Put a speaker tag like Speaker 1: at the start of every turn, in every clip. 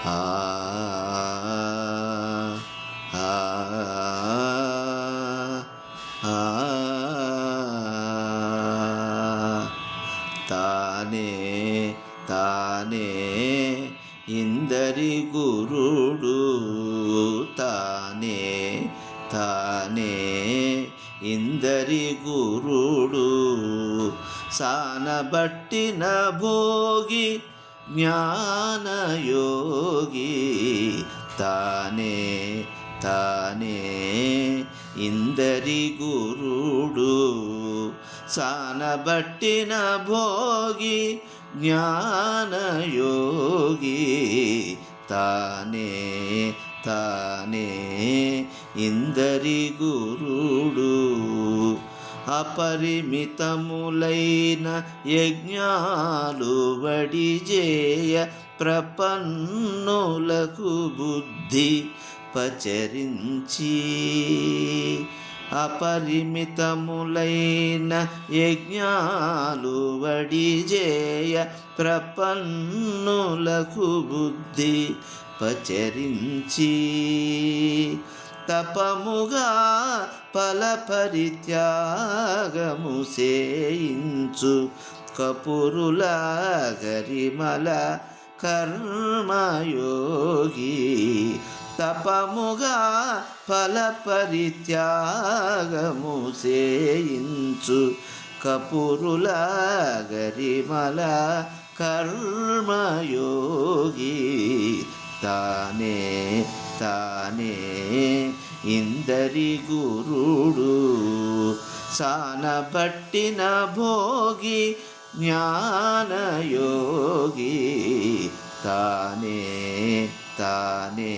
Speaker 1: ఆ ఆ ఆ తానే తానే ఇందరి గురుడు తానే తానే ఇందరి గురుడు సానబట్టిన భోగి జ్ఞానయోగి తానే తానే ఇందరి గురుడు సానబట్టిన భోగి జ్ఞానయోగి తానే తానే ఇందరి గురుడు అపరిమితములైన యజ్ఞాలు వడిజేయ ప్రపన్నులకు బుద్ధి పచరించి అపరిమితములైన యజ్ఞాలు వడిజేయ ప్రపన్నులకు బుద్ధి పచరించి తపముగా ఫలపరిత్యాగము సేయించు కపురుల గరిమల కర్మయోగి తపముగా ఫలపరిత్యాగము సేయించు కపురుల గరిమల కర్మయోగి తానే తానే ఇందరి గురుడు సానబట్టిన భోగి జ్ఞానయోగి తానే తానే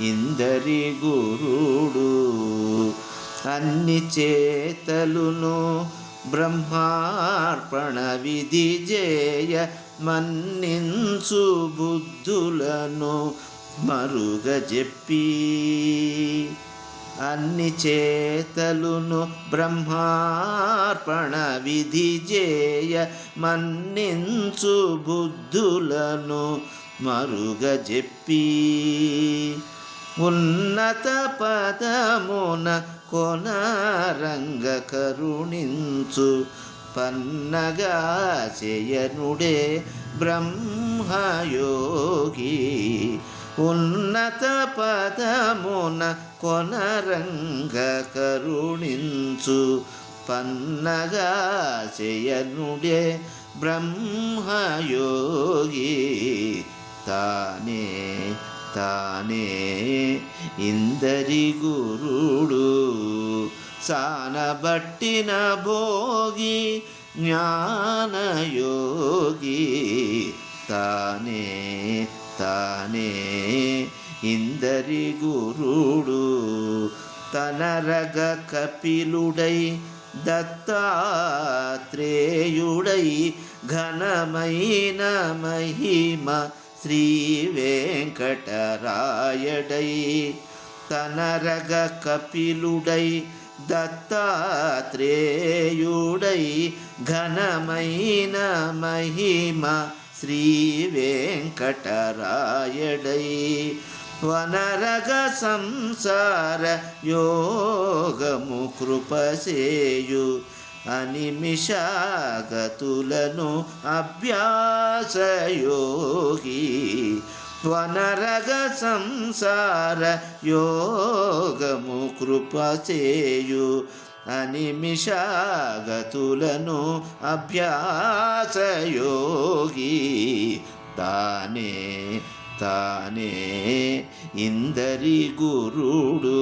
Speaker 1: ఇందరి గురుడు అన్ని చేతలును బ్రహ్మార్పణ విధి జేయ మన్నించు బుద్ధులను మరుగజెప్పి అన్ని చేతలును బ్రహ్మార్పణ విధి జేయ మన్నించు బుద్ధులను మరుగజెప్పి ఉన్నత పదమున కొనరంగ కరుణించు పన్నగా చేయనుడే బ్రహ్మయోగి ఉన్నత పదమున కొనరంగ కరుణించు పన్నగా చేయనుడే బ్రహ్మయోగి తానే తానే ఇందరి గురుడు సానబట్టిన భోగి జ్ఞానయోగి తానే తానే ఇందరి గురుడు తనరగ కపిలుడై దత్తాత్రేయుడై ఘనమైన మహిమ శ్రీ వెంకటరాయడై తనరగ కపిలుడై దత్తాత్రేయుడై ఘనమైన మహిమ శ్రీ వెంకటరాయడై వనరగ సంసార యోగము కృపసేయు అనిమిషాగతులను అభ్యాసయోగి వనరగ సంసార యోగము కృపసేయు అనిమిషాగతులను అభ్యాసయోగి తానే తానే ఇందరి గురుడు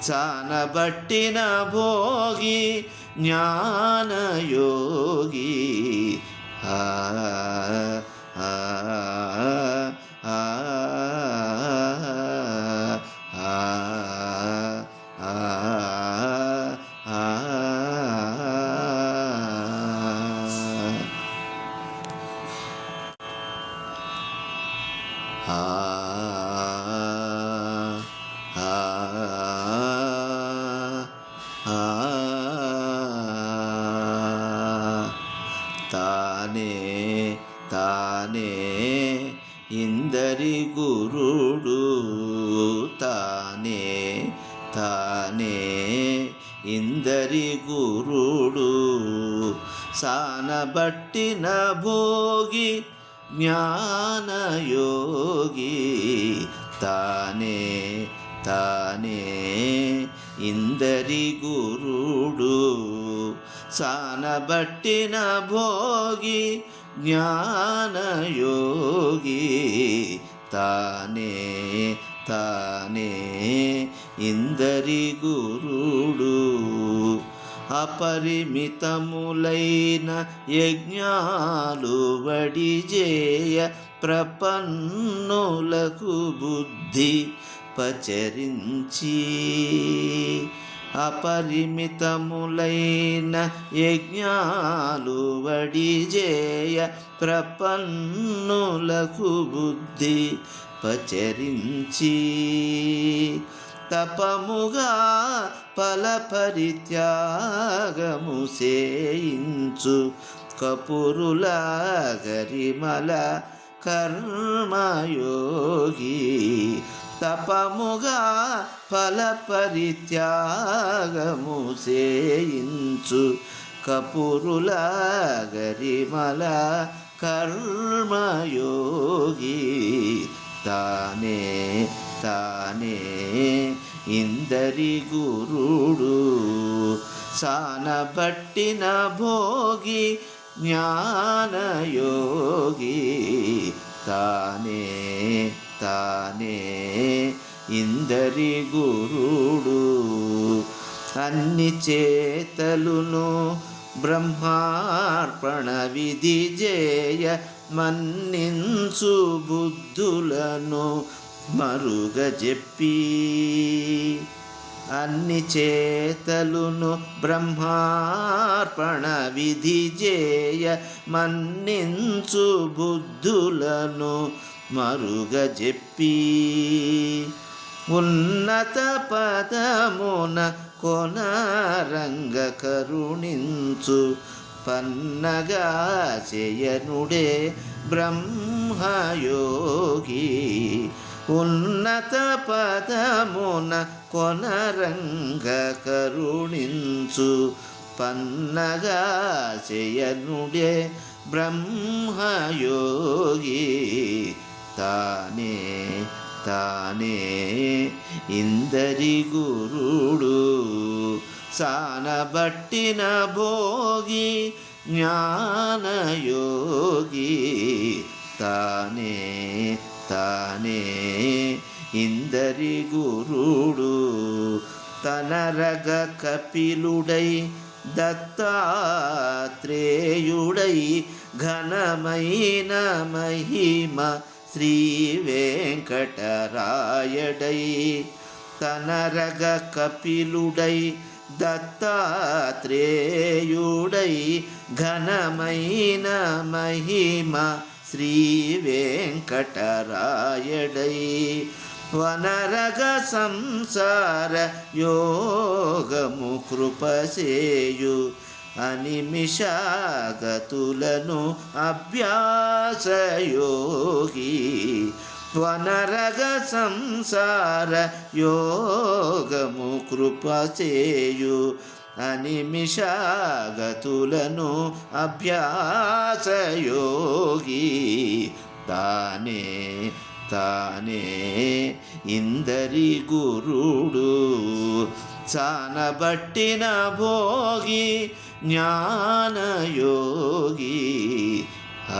Speaker 1: సానబట్టిన భోగి జ్ఞానయోగి ఆ ఆ ఆ తానే తానే ఇందరి గురుడు తానే తానే ఇందరి గురుడు సానబట్టిన భోగి జ్ఞానయోగి తానే తానే ఇందరి గురుడు సానబట్టిన భోగి జ్ఞానయోగి తానే తానే ఇందరి గురుడు అపరిమితములైన యజ్ఞాలు వడిజేయ ప్రపన్నులకు బుద్ధి పచరించి అపరిమితములైన యజ్ఞాలు వడిజేయ ప్రపన్నులకు బుద్ధి పచరించి తపముగా ఫలపరిత్యాగము సేయించు కపురుల గరిమల కర్మయోగి తపముగా ఫలపరిత్యాగము సేయించు కపురుల గరిమల కర్మయోగి తానే తానే ఇందరి గురుడు సానబట్టిన భోగి జ్ఞానయోగి తానే తానే ఇందరి గురుడు అన్ని చేతలును బ్రహ్మార్పణ విధి జేయ మన్నించు బుద్ధులను మరుగజెప్పి అన్ని చేతలును బ్రహ్మార్పణ విధి జేయ మన్నించు బుద్ధులను మరుగజెప్పి ఉన్నత పదమున కొనరంగ కరుణించు పన్నగా చేయనుడే బ్రహ్మయోగి ఉన్నత పదమున కొనరంగ కరుణించు పన్నగా చేయనుడే బ్రహ్మయోగి తానే తానే ఇందరి గురుడు సానబట్టిన భోగి జ్ఞానయోగి తానే తానే ఇందరి గురుడు తనరగ కపిలుడై దత్తాత్రేయుడై ఘనమైన మహిమ శ్రీ వెంకటరాయడై తనరగ కపిలుడై దత్తాత్రేయుడై ఘనమైన మహిమ శ్రీ వెంకటరాయడై వనరగ సంసార యోగము కృపసేయు అనిమిషాగతులను అభ్యాసయోగి వనరగ సంసార యోగము కృపచేయు అనిమిషాగతులను అభ్యాసయోగి తానే తానే ఇందరి గురుడు సానబట్టిన భోగి జ్ఞానయోగి ఆ